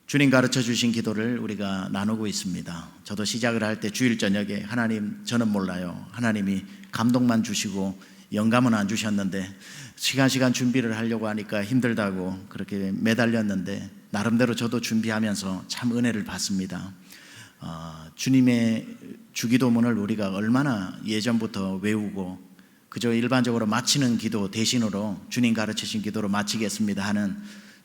주님 가르쳐 주신 기도를 우리가 나누고 있습니다. 저도 시작을 할 때 주일 저녁에 하나님 저는 몰라요. 하나님이 감동만 주시고 영감은 안 주셨는데 시간 준비를 하려고 하니까 힘들다고 그렇게 매달렸는데 나름대로 저도 준비하면서 참 은혜를 받습니다. 주님의 주기도문을 우리가 얼마나 예전부터 외우고 그저 일반적으로 마치는 기도 대신으로 주님 가르치신 기도로 마치겠습니다 하는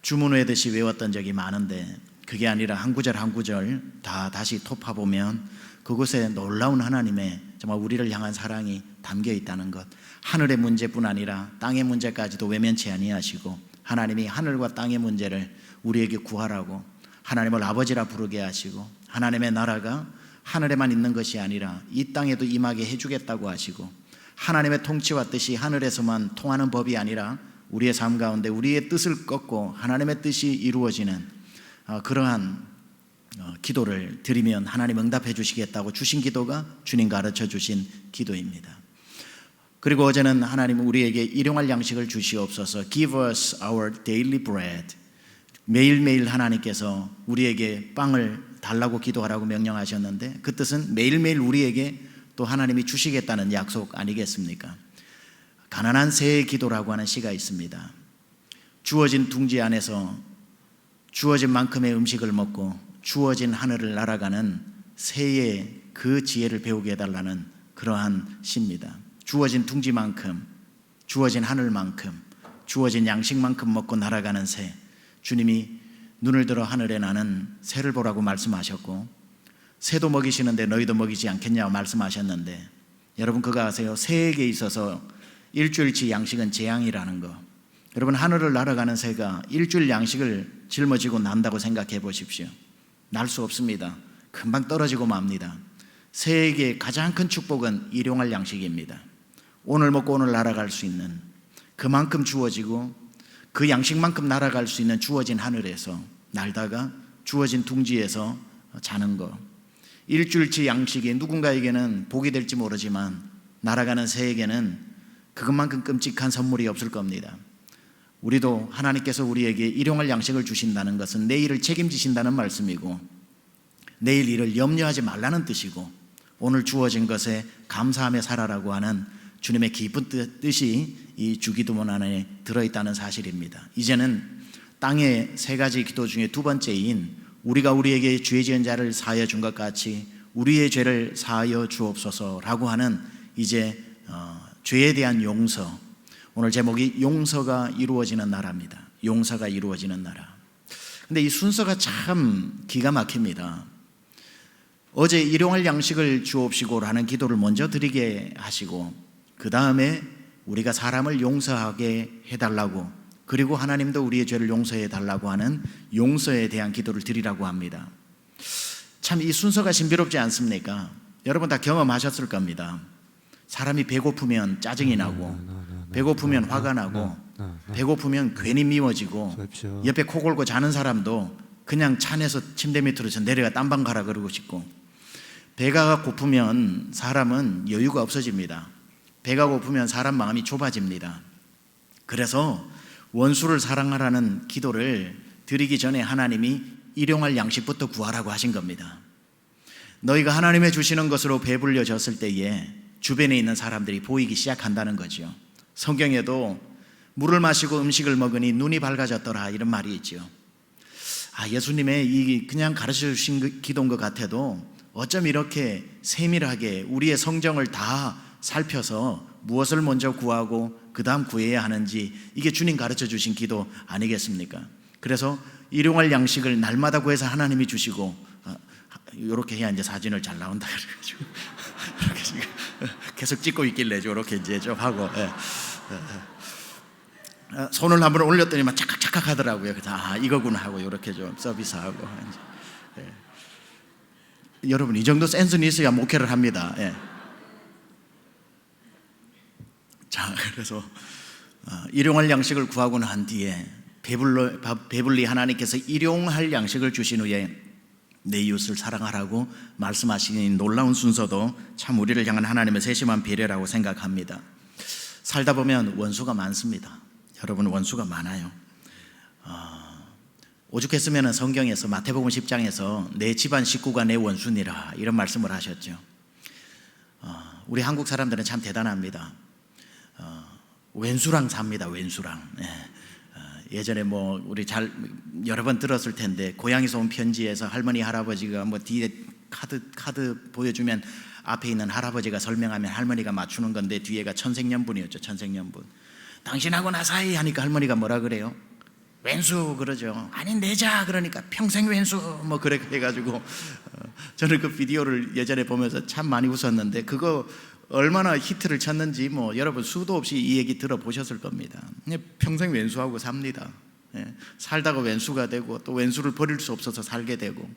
주문 외듯이 외웠던 적이 많은데 그게 아니라 한 구절 한 구절 다 다시 톱파보면 그곳에 놀라운 하나님의 정말 우리를 향한 사랑이 담겨 있다는 것, 하늘의 문제뿐 아니라 땅의 문제까지도 외면치 아니하시고 하나님이 하늘과 땅의 문제를 우리에게 구하라고 하나님을 아버지라 부르게 하시고 하나님의 나라가 하늘에만 있는 것이 아니라 이 땅에도 임하게 해주겠다고 하시고 하나님의 통치와 뜻이 하늘에서만 통하는 법이 아니라 우리의 삶 가운데 우리의 뜻을 꺾고 하나님의 뜻이 이루어지는 그러한 기도를 드리면 하나님 응답해 주시겠다고 주신 기도가 주님 가르쳐 주신 기도입니다. 그리고 어제는 하나님 우리에게 일용할 양식을 주시옵소서, Give us our daily bread. 매일매일 하나님께서 우리에게 빵을 달라고 기도하라고 명령하셨는데 그 뜻은 매일매일 우리에게 또 하나님이 주시겠다는 약속 아니겠습니까? 가난한 새의 기도라고 하는 시가 있습니다. 주어진 둥지 안에서 주어진 만큼의 음식을 먹고 주어진 하늘을 날아가는 새의 그 지혜를 배우게 해달라는 그러한 시입니다. 주어진 둥지만큼, 주어진 하늘만큼, 주어진 양식만큼 먹고 날아가는 새, 주님이 눈을 들어 하늘에 나는 새를 보라고 말씀하셨고 새도 먹이시는데 너희도 먹이지 않겠냐고 말씀하셨는데 여러분 그거 아세요? 새에게 있어서 일주일치 양식은 재앙이라는 거. 여러분 하늘을 날아가는 새가 일주일 양식을 짊어지고 난다고 생각해 보십시오. 날 수 없습니다. 금방 떨어지고 맙니다. 새에게 가장 큰 축복은 일용할 양식입니다. 오늘 먹고 오늘 날아갈 수 있는 그만큼 주어지고 그 양식만큼 날아갈 수 있는 주어진 하늘에서 날다가 주어진 둥지에서 자는 거. 일주일치 양식이 누군가에게는 복이 될지 모르지만 날아가는 새에게는 그것만큼 끔찍한 선물이 없을 겁니다. 우리도 하나님께서 우리에게 일용할 양식을 주신다는 것은 내일을 책임지신다는 말씀이고 내일 일을 염려하지 말라는 뜻이고 오늘 주어진 것에 감사하며 살아라고 하는 주님의 깊은 뜻이 이 주기도문 안에 들어있다는 사실입니다. 이제는 땅의 세 가지 기도 중에 두 번째인 우리가 우리에게 죄 지은 자를 사하여 준 것 같이 우리의 죄를 사하여 주옵소서라고 하는 이제 죄에 대한 용서, 오늘 제목이 용서가 이루어지는 나라입니다. 용서가 이루어지는 나라. 근데 이 순서가 참 기가 막힙니다. 어제 일용할 양식을 주옵시고라는 기도를 먼저 드리게 하시고 그 다음에 우리가 사람을 용서하게 해달라고 그리고 하나님도 우리의 죄를 용서해 달라고 하는 용서에 대한 기도를 드리라고 합니다. 참 이 순서가 신비롭지 않습니까? 여러분 다 경험하셨을 겁니다. 사람이 배고프면 짜증이 나고 배고프면 화가 나고 배고프면 괜히 미워지고 옆에 코 골고 자는 사람도 그냥 찬에서 침대 밑으로 내려가 딴방 가라 그러고 싶고 배가 고프면 사람은 여유가 없어집니다. 배가 고프면 사람 마음이 좁아집니다. 그래서 원수를 사랑하라는 기도를 드리기 전에 하나님이 일용할 양식부터 구하라고 하신 겁니다. 너희가 하나님의 주시는 것으로 배불려졌을 때에 주변에 있는 사람들이 보이기 시작한다는 거죠. 성경에도 물을 마시고 음식을 먹으니 눈이 밝아졌더라 이런 말이 있죠. 예수님의 이 그냥 가르쳐 주신 기도인 것 같아도 어쩜 이렇게 세밀하게 우리의 성정을 다 살펴서 무엇을 먼저 구하고 그 다음 구해야 하는지 이게 주님 가르쳐 주신 기도 아니겠습니까? 그래서 일용할 양식을 날마다 구해서 하나님이 주시고 이렇게 해야 이제 사진을 잘 나온다 그래가지고 이렇게 계속 찍고 있길래 이렇게 이제 좀 하고 손을 한번 올렸더니 막 착각착각 하더라고요. 그래서 이거구나 하고 이렇게 좀 서비스하고 여러분 이 정도 센스는 있어야 목회를 합니다. 자, 그래서 일용할 양식을 구하고 난 뒤에 배불리 하나님께서 일용할 양식을 주신 후에 내 이웃을 사랑하라고 말씀하신 놀라운 순서도 참 우리를 향한 하나님의 세심한 배려라고 생각합니다. 살다 보면 원수가 많습니다. 여러분 원수가 많아요. 오죽했으면 성경에서 마태복음 10장에서 내 집안 식구가 내 원수니라 이런 말씀을 하셨죠. 우리 한국 사람들은 참 대단합니다. 왼수랑 삽니다. 왼수랑. 예전에 뭐 우리 잘 여러 번 들었을 텐데 고향에서 온 편지에서 할머니 할아버지가 뭐 뒤에 카드 보여주면 앞에 있는 할아버지가 설명하면 할머니가 맞추는 건데 뒤에가 천생연분이었죠. 천생연분. 당신하고 나 사이 하니까 할머니가 뭐라 그래요? 왼수 그러죠. 아니 내자 그러니까 평생 왼수 뭐 그렇게 해가지고 저는 그 비디오를 예전에 보면서 참 많이 웃었는데 그거 얼마나 히트를 쳤는지 뭐 여러분 수도 없이 이 얘기 들어보셨을 겁니다. 평생 왼수하고 삽니다. 살다가 왼수가 되고 또 왼수를 버릴 수 없어서 살게 되고.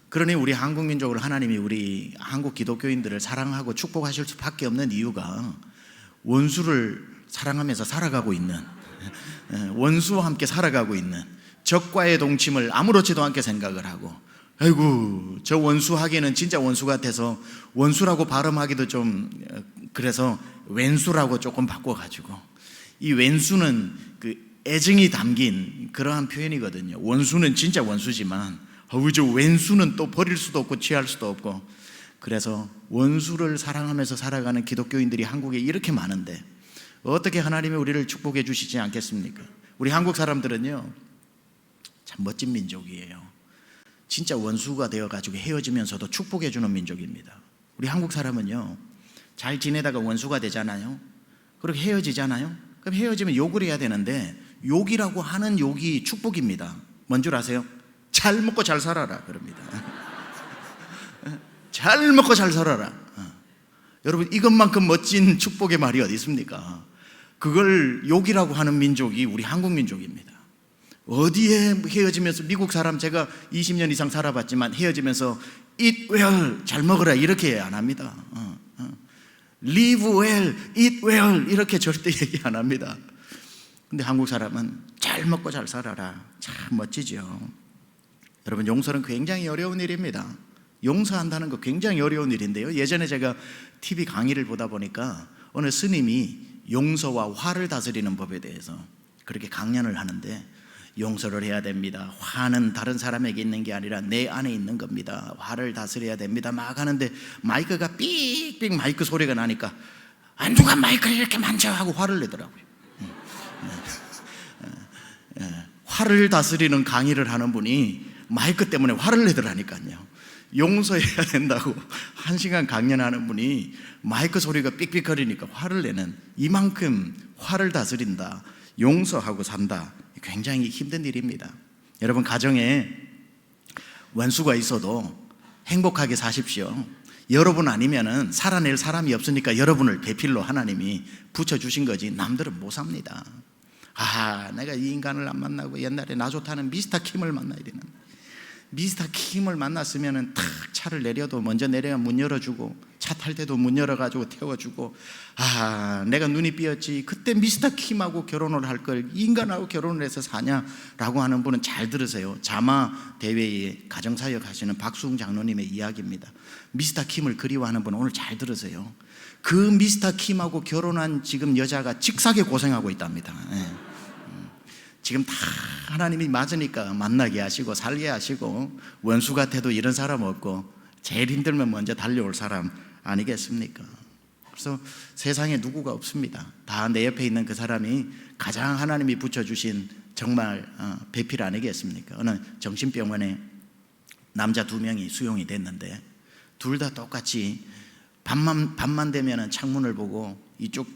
그러니 우리 한국 민족을 하나님이 우리 한국 기독교인들을 사랑하고 축복하실 수밖에 없는 이유가 원수를 사랑하면서 살아가고 있는, 원수와 함께 살아가고 있는, 적과의 동침을 아무렇지도 않게 생각을 하고, 아이고 저 원수 하기에는 진짜 원수 같아서 원수라고 발음하기도 좀 그래서 왼수라고 조금 바꿔가지고, 이 왼수는 그 애증이 담긴 그러한 표현이거든요. 원수는 진짜 원수지만 저 왼수는 또 버릴 수도 없고 취할 수도 없고, 그래서 원수를 사랑하면서 살아가는 기독교인들이 한국에 이렇게 많은데 어떻게 하나님이 우리를 축복해 주시지 않겠습니까? 우리 한국 사람들은요 참 멋진 민족이에요. 진짜 원수가 되어가지고 헤어지면서도 축복해 주는 민족입니다. 우리 한국 사람은요 잘 지내다가 원수가 되잖아요. 그렇게 헤어지잖아요. 그럼 헤어지면 욕을 해야 되는데 욕이라고 하는 욕이 축복입니다. 뭔 줄 아세요? 잘 먹고 잘 살아라 그럽니다. 잘 먹고 잘 살아라. 여러분 이것만큼 멋진 축복의 말이 어디 있습니까? 그걸 욕이라고 하는 민족이 우리 한국 민족입니다. 어디에 헤어지면서 미국 사람 제가 20년 이상 살아봤지만 헤어지면서 eat well 잘 먹어라 이렇게 안 합니다. live well, eat well 이렇게 절대 얘기 안 합니다. 근데 한국 사람은 잘 먹고 잘 살아라. 참 멋지죠. 여러분 용서는 굉장히 어려운 일입니다. 용서한다는 거 굉장히 어려운 일인데요. 예전에 제가 TV 강의를 보다 보니까 어느 스님이 용서와 화를 다스리는 법에 대해서 그렇게 강연을 하는데, 용서를 해야 됩니다. 화는 다른 사람에게 있는 게 아니라 내 안에 있는 겁니다. 화를 다스려야 됩니다. 막 하는데 마이크가 삑삑 마이크 소리가 나니까 누가 마이크를 이렇게 만져 하고 화를 내더라고요. 화를 다스리는 강의를 하는 분이 마이크 때문에 화를 내더라니까요. 용서해야 된다고 1시간 강연하는 분이 마이크 소리가 삑삑거리니까 화를 내는, 이만큼 화를 다스린다, 용서하고 산다, 굉장히 힘든 일입니다. 여러분 가정에 원수가 있어도 행복하게 사십시오. 여러분 아니면은 살아낼 사람이 없으니까 여러분을 배필로 하나님이 붙여주신 거지 남들은 못 삽니다. 내가 이 인간을 안 만나고 옛날에 나 좋다는 미스터 킴을 만나야 되는, 미스터 킴을 만났으면은 탁 차를 내려도 먼저 내려야 문 열어주고, 차 탈 때도 문 열어가지고 태워주고, 내가 눈이 삐었지 그때 미스터 킴하고 결혼을 할 걸 인간하고 결혼을 해서 사냐라고 하는 분은 잘 들으세요. 자마 대회에 가정사역 하시는 박수웅 장로님의 이야기입니다. 미스터 킴을 그리워하는 분은 오늘 잘 들으세요. 그 미스터 킴하고 결혼한 지금 여자가 직사게 고생하고 있답니다. 지금 다 하나님이 맞으니까 만나게 하시고 살게 하시고, 원수 같아도 이런 사람 없고 제일 힘들면 먼저 달려올 사람 아니겠습니까? 그래서 세상에 누구가 없습니다. 다 내 옆에 있는 그 사람이 가장 하나님이 붙여주신 정말 배필 아니겠습니까? 어느 정신병원에 남자 2명이 수용이 됐는데 둘 다 똑같이 밤만 되면 창문을 보고 이쪽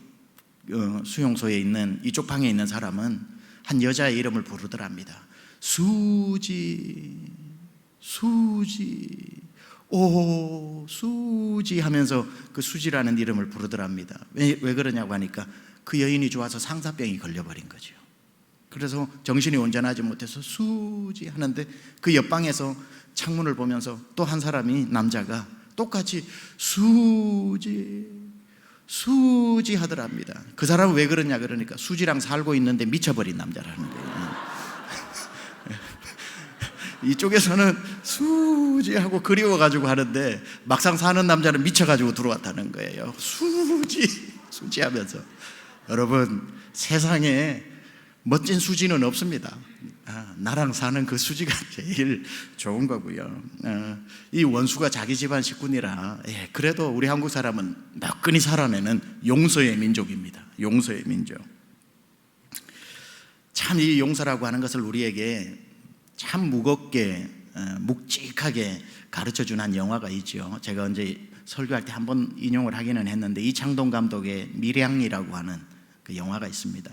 수용소에 있는 이쪽 방에 있는 사람은 한 여자의 이름을 부르더랍니다. 수지, 수지, 오 수지 하면서 그 수지라는 이름을 부르더랍니다. 왜 그러냐고 하니까 그 여인이 좋아서 상사병이 걸려버린 거죠. 그래서 정신이 온전하지 못해서 수지 하는데 그 옆방에서 창문을 보면서 또 한 사람이 남자가 똑같이 수지 수지 하더랍니다. 그 사람은 왜 그러냐 그러니까 수지랑 살고 있는데 미쳐버린 남자라는 거예요. 이쪽에서는 수지하고 그리워가지고 하는데 막상 사는 남자는 미쳐가지고 들어왔다는 거예요. 수지 하면서. 여러분 세상에 멋진 수지는 없습니다. 나랑 사는 그 수지가 제일 좋은 거고요. 이 원수가 자기 집안 식구니라 그래도 우리 한국 사람은 너끈히 살아내는 용서의 민족입니다. 용서의 민족. 참 이 용서라고 하는 것을 우리에게 참 무겁게 묵직하게 가르쳐준 한 영화가 있죠. 제가 언제 설교할 때 한번 인용을 하기는 했는데 이창동 감독의 밀양이라고 하는 그 영화가 있습니다.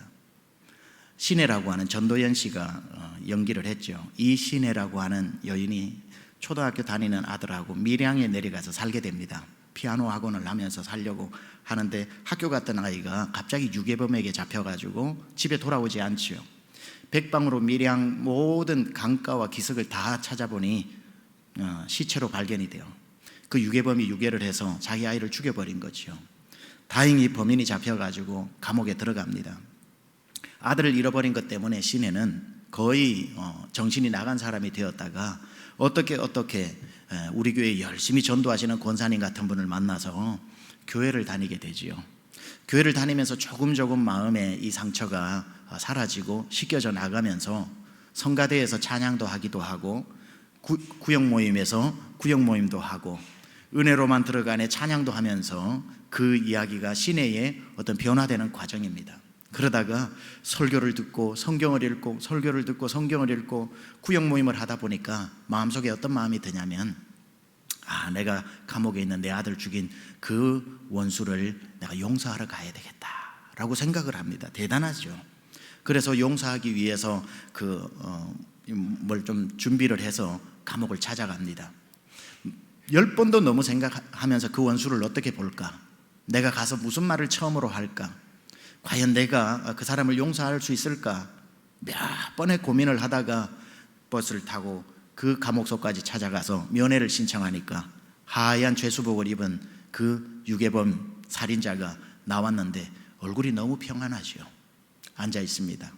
신혜라고 하는 전도연 씨가 연기를 했죠. 이 신혜라고 하는 여인이 초등학교 다니는 아들하고 밀양에 내려가서 살게 됩니다. 피아노 학원을 하면서 살려고 하는데 학교 갔던 아이가 갑자기 유괴범에게 잡혀가지고 집에 돌아오지 않지요. 백방으로 밀양 모든 강가와 기슭을 다 찾아보니 시체로 발견이 돼요. 그 유괴범이 유괴를 해서 자기 아이를 죽여버린 거죠. 다행히 범인이 잡혀가지고 감옥에 들어갑니다. 아들을 잃어버린 것 때문에 신혜는 거의 정신이 나간 사람이 되었다가 어떻게 우리 교회에 열심히 전도하시는 권사님 같은 분을 만나서 교회를 다니게 되지요. 교회를 다니면서 조금 마음에 이 상처가 사라지고 씻겨져 나가면서 성가대에서 찬양도 하기도 하고 구역 모임에서 구역 모임도 하고 은혜로만 들어가네 찬양도 하면서 그 이야기가 신혜의 어떤 변화되는 과정입니다. 그러다가 설교를 듣고 성경을 읽고 설교를 듣고 성경을 읽고 구역 모임을 하다 보니까 마음속에 어떤 마음이 드냐면 내가 감옥에 있는 내 아들 죽인 그 원수를 내가 용서하러 가야 되겠다라고 생각을 합니다. 대단하죠. 그래서 용서하기 위해서 뭘 좀 준비를 해서 감옥을 찾아갑니다. 10번도 넘어 생각하면서 그 원수를 어떻게 볼까? 내가 가서 무슨 말을 처음으로 할까? 과연 내가 그 사람을 용서할 수 있을까? 몇 번의 고민을 하다가 버스를 타고 그 감옥소까지 찾아가서 면회를 신청하니까 하얀 죄수복을 입은 그 유괴범 살인자가 나왔는데 얼굴이 너무 평안하죠. 앉아 있습니다.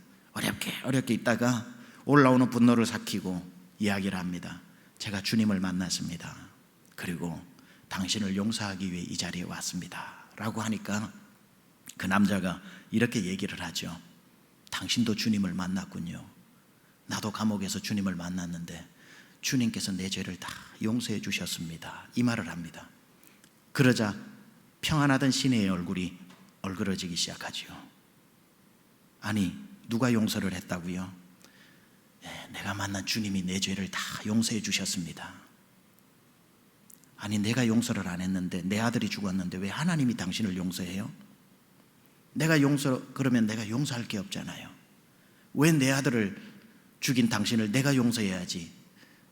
어렵게 있다가 올라오는 분노를 삭히고 이야기를 합니다. 제가 주님을 만났습니다. 그리고 당신을 용서하기 위해 이 자리에 왔습니다 라고 하니까 그 남자가 이렇게 얘기를 하죠. 당신도 주님을 만났군요. 나도 감옥에서 주님을 만났는데 주님께서 내 죄를 다 용서해 주셨습니다. 이 말을 합니다. 그러자 평안하던 신혜의 얼굴이 얼그러지기 시작하죠. 아니, 누가 용서를 했다고요? 내가 만난 주님이 내 죄를 다 용서해 주셨습니다. 아니, 내가 용서를 안 했는데 내 아들이 죽었는데 왜 하나님이 당신을 용서해요? 그러면 내가 용서할 게 없잖아요. 왜 내 아들을 죽인 당신을 내가 용서해야지?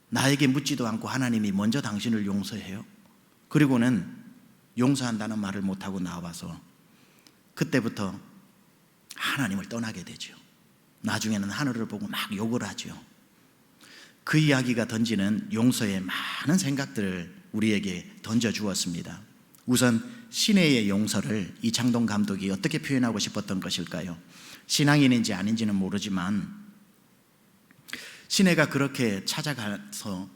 나에게 묻지도 않고 하나님이 먼저 당신을 용서해요? 그리고는 용서한다는 말을 못하고 나와서 그때부터 하나님을 떠나게 되죠. 나중에는 하늘을 보고 막 욕을 하죠. 그 이야기가 던지는 용서의 많은 생각들을 우리에게 던져주었습니다. 우선 신혜의 용서를 이창동 감독이 어떻게 표현하고 싶었던 것일까요? 신앙인인지 아닌지는 모르지만 신혜가 그렇게 찾아가서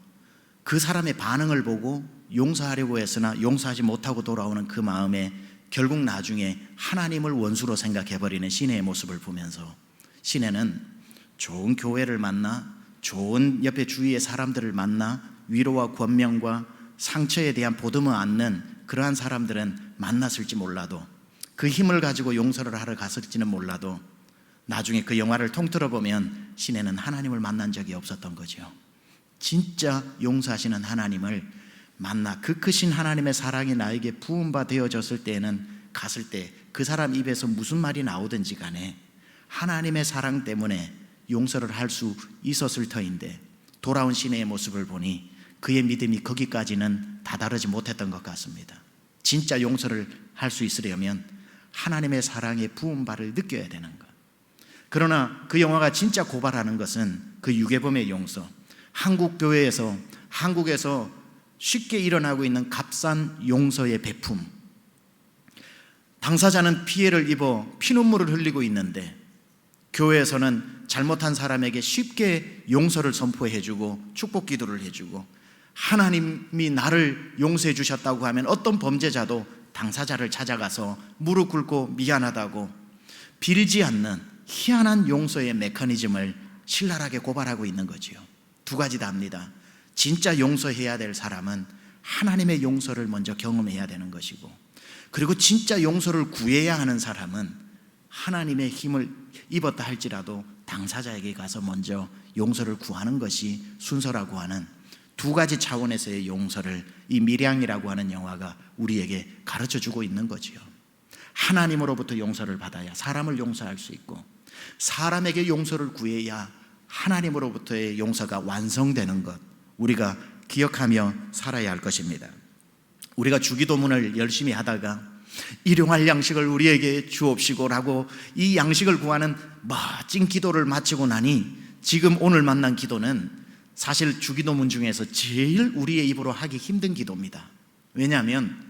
그 사람의 반응을 보고 용서하려고 했으나 용서하지 못하고 돌아오는 그 마음에 결국 나중에 하나님을 원수로 생각해버리는 신혜의 모습을 보면서 신혜는 좋은 교회를 만나 좋은 옆에 주위의 사람들을 만나 위로와 권면과 상처에 대한 보듬어 안는 그러한 사람들은 만났을지 몰라도 그 힘을 가지고 용서를 하러 갔을지는 몰라도 나중에 그 영화를 통틀어 보면 신혜는 하나님을 만난 적이 없었던 거죠. 진짜 용서하시는 하나님을 만나 그 크신 하나님의 사랑이 나에게 부음바 되어졌을 때에는 갔을 때 그 사람 입에서 무슨 말이 나오든지 간에 하나님의 사랑 때문에 용서를 할 수 있었을 터인데 돌아온 신혜의 모습을 보니 그의 믿음이 거기까지는 다다르지 못했던 것 같습니다. 진짜 용서를 할 수 있으려면 하나님의 사랑의 부음바를 느껴야 되는 것. 그러나 그 영화가 진짜 고발하는 것은 그 유괴범의 용서, 한국교회에서 한국에서 쉽게 일어나고 있는 값싼 용서의 베품. 당사자는 피해를 입어 피눈물을 흘리고 있는데 교회에서는 잘못한 사람에게 쉽게 용서를 선포해주고 축복 기도를 해주고 하나님이 나를 용서해 주셨다고 하면 어떤 범죄자도 당사자를 찾아가서 무릎 꿇고 미안하다고 빌지 않는 희한한 용서의 메커니즘을 신랄하게 고발하고 있는 거지요. 두 가지 답니다. 진짜 용서해야 될 사람은 하나님의 용서를 먼저 경험해야 되는 것이고, 그리고 진짜 용서를 구해야 하는 사람은 하나님의 힘을 입었다 할지라도 당사자에게 가서 먼저 용서를 구하는 것이 순서라고 하는 두 가지 차원에서의 용서를 이 밀양이라고 하는 영화가 우리에게 가르쳐주고 있는 거지요. 하나님으로부터 용서를 받아야 사람을 용서할 수 있고, 사람에게 용서를 구해야 하나님으로부터의 용서가 완성되는 것, 우리가 기억하며 살아야 할 것입니다. 우리가 주기도문을 열심히 하다가 일용할 양식을 우리에게 주옵시고라고 이 양식을 구하는 멋진 기도를 마치고 나니, 지금 오늘 만난 기도는 사실 주기도문 중에서 제일 우리의 입으로 하기 힘든 기도입니다. 왜냐하면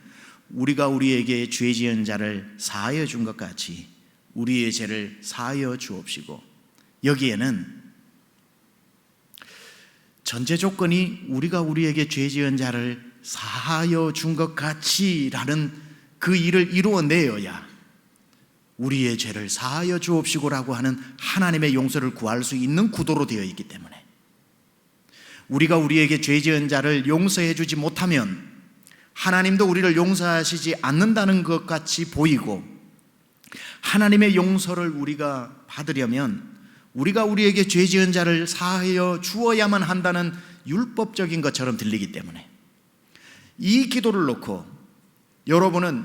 우리가 우리에게 죄 지은 자를 사하여 준 것 같이 우리의 죄를 사하여 주옵시고, 여기에는 전제 조건이 우리가 우리에게 죄 지은 자를 사하여 준 것 같이 라는 그 일을 이루어내어야 우리의 죄를 사하여 주옵시고라고 하는 하나님의 용서를 구할 수 있는 구도로 되어 있기 때문에, 우리가 우리에게 죄 지은 자를 용서해 주지 못하면 하나님도 우리를 용서하시지 않는다는 것 같이 보이고, 하나님의 용서를 우리가 받으려면 우리가 우리에게 죄 지은 자를 사하여 주어야만 한다는 율법적인 것처럼 들리기 때문에, 이 기도를 놓고 여러분은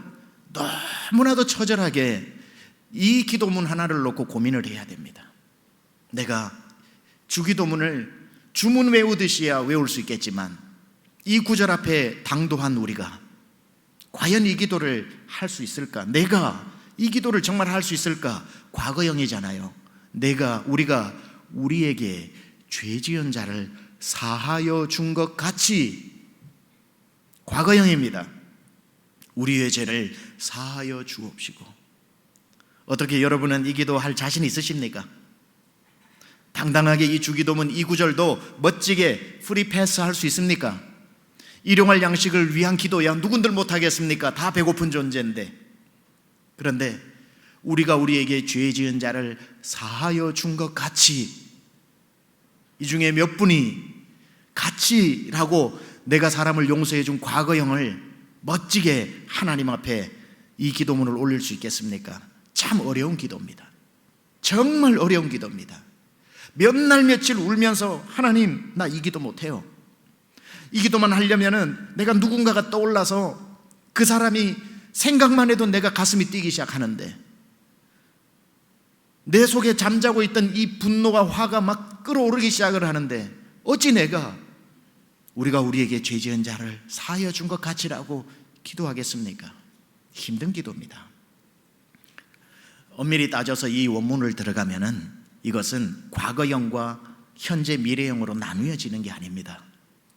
너무나도 처절하게 이 기도문 하나를 놓고 고민을 해야 됩니다. 내가 주기도문을 주문 외우듯이야 외울 수 있겠지만, 이 구절 앞에 당도한 우리가 과연 이 기도를 할 수 있을까? 내가 이 기도를 정말 할 수 있을까? 과거형이잖아요. 우리가 우리에게 죄 지은 자를 사하여 준 것 같이, 과거형입니다. 우리의 죄를 사하여 주옵시고. 어떻게 여러분은 이 기도 할 자신 있으십니까? 당당하게 이 주기도문 이 구절도 멋지게 프리패스 할 수 있습니까? 일용할 양식을 위한 기도야 누군들 못하겠습니까? 다 배고픈 존재인데. 그런데 우리가 우리에게 죄 지은 자를 사하여 준 것 같이, 이 중에 몇 분이 같이라고 내가 사람을 용서해 준 과거형을 멋지게 하나님 앞에 이 기도문을 올릴 수 있겠습니까? 참 어려운 기도입니다. 정말 어려운 기도입니다. 몇 날 며칠 울면서 하나님 나 이 기도 못해요, 이 기도만 하려면은 내가 누군가가 떠올라서 그 사람이 생각만 해도 내가 가슴이 뛰기 시작하는데, 내 속에 잠자고 있던 이 분노가 화가 막 끓어오르기 시작을 하는데, 어찌 우리가 우리에게 죄 지은 자를 사하여 준 것 같이라고 기도하겠습니까? 힘든 기도입니다. 엄밀히 따져서 이 원문을 들어가면은 이것은 과거형과 현재 미래형으로 나누어지는 게 아닙니다.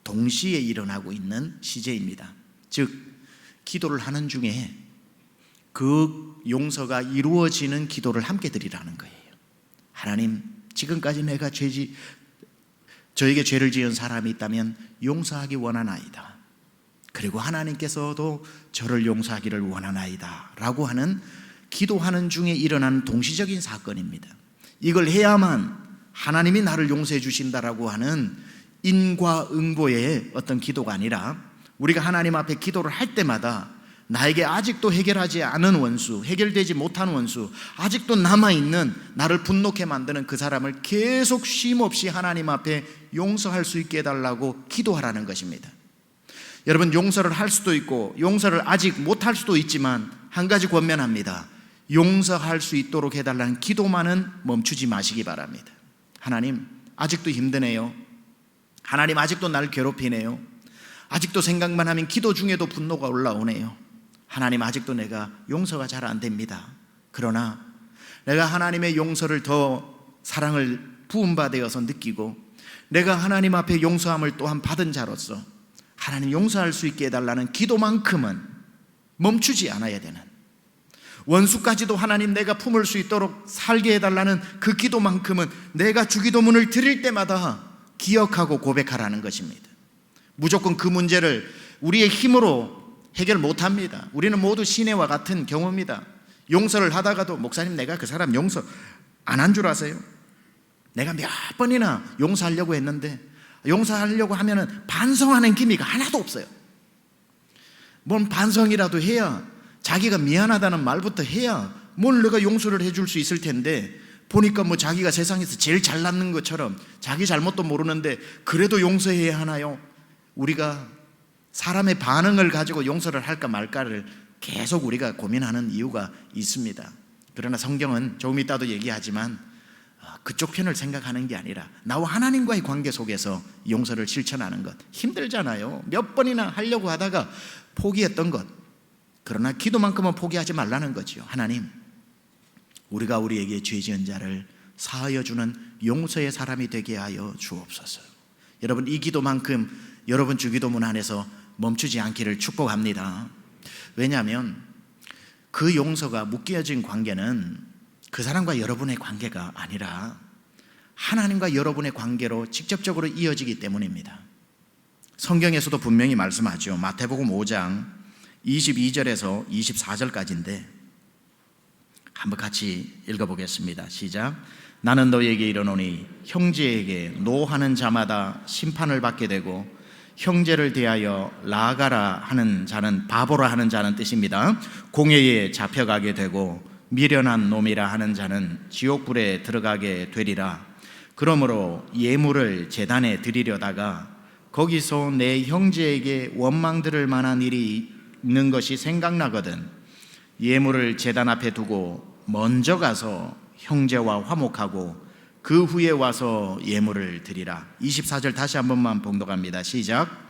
동시에 일어나고 있는 시제입니다. 즉 기도를 하는 중에 그 용서가 이루어지는 기도를 함께 드리라는 거예요. 하나님, 지금까지 내가 저에게 죄를 지은 사람이 있다면 용서하기 원하나이다. 그리고 하나님께서도 저를 용서하기를 원하나이다 라고 하는 기도하는 중에 일어나는 동시적인 사건입니다. 이걸 해야만 하나님이 나를 용서해 주신다라고 하는 인과응보의 어떤 기도가 아니라, 우리가 하나님 앞에 기도를 할 때마다 나에게 아직도 해결하지 않은 원수, 해결되지 못한 원수, 아직도 남아있는 나를 분노케 만드는 그 사람을 계속 쉼없이 하나님 앞에 용서할 수 있게 해달라고 기도하라는 것입니다. 여러분, 용서를 할 수도 있고 용서를 아직 못할 수도 있지만 한 가지 권면합니다. 용서할 수 있도록 해달라는 기도만은 멈추지 마시기 바랍니다. 하나님, 아직도 힘드네요. 하나님, 아직도 날 괴롭히네요. 아직도 생각만 하면 기도 중에도 분노가 올라오네요. 하나님, 아직도 내가 용서가 잘 안 됩니다. 그러나 내가 하나님의 용서를 더 사랑을 부음받아서 느끼고, 내가 하나님 앞에 용서함을 또한 받은 자로서 하나님 용서할 수 있게 해달라는 기도만큼은 멈추지 않아야 되는, 원수까지도 하나님 내가 품을 수 있도록 살게 해달라는 그 기도만큼은 내가 주기도문을 드릴 때마다 기억하고 고백하라는 것입니다. 무조건 그 문제를 우리의 힘으로 해결 못합니다. 우리는 모두 시내와 같은 경우입니다. 용서를 하다가도 목사님, 내가 그 사람 용서 안 한 줄 아세요? 내가 몇 번이나 용서하려고 했는데 용서하려고 하면은 반성하는 기미가 하나도 없어요. 뭔 반성이라도 해야, 자기가 미안하다는 말부터 해야 뭘 내가 용서를 해줄 수 있을 텐데, 보니까 뭐 자기가 세상에서 제일 잘났는 것처럼 자기 잘못도 모르는데 그래도 용서해야 하나요? 우리가 사람의 반응을 가지고 용서를 할까 말까를 계속 우리가 고민하는 이유가 있습니다. 그러나 성경은 조금 이따도 얘기하지만 그쪽 편을 생각하는 게 아니라 나와 하나님과의 관계 속에서 용서를 실천하는 것, 힘들잖아요. 몇 번이나 하려고 하다가 포기했던 것, 그러나 기도만큼은 포기하지 말라는 거죠. 하나님, 우리가 우리에게 죄 지은 자를 사하여 주는 용서의 사람이 되게 하여 주옵소서. 여러분, 이 기도만큼 여러분 주기도문 안에서 멈추지 않기를 축복합니다. 왜냐하면 그 용서가 묶여진 관계는 그 사람과 여러분의 관계가 아니라 하나님과 여러분의 관계로 직접적으로 이어지기 때문입니다. 성경에서도 분명히 말씀하죠. 마태복음 5장 22절에서 24절까지인데 한번 같이 읽어보겠습니다. 시작. 나는 너에게 이르노니 형제에게 노하는 자마다 심판을 받게 되고 형제를 대하여 라가라 하는 자는 바보라 하는 자는 뜻입니다. 공회에 잡혀가게 되고 미련한 놈이라 하는 자는 지옥불에 들어가게 되리라. 그러므로 예물을 제단에 드리려다가 거기서 내 형제에게 원망 들을 만한 일이 있는 것이 생각나거든 예물을 제단 앞에 두고 먼저 가서 형제와 화목하고 그 후에 와서 예물을 드리라. 24절 다시 한 번만 봉독합니다. 시작.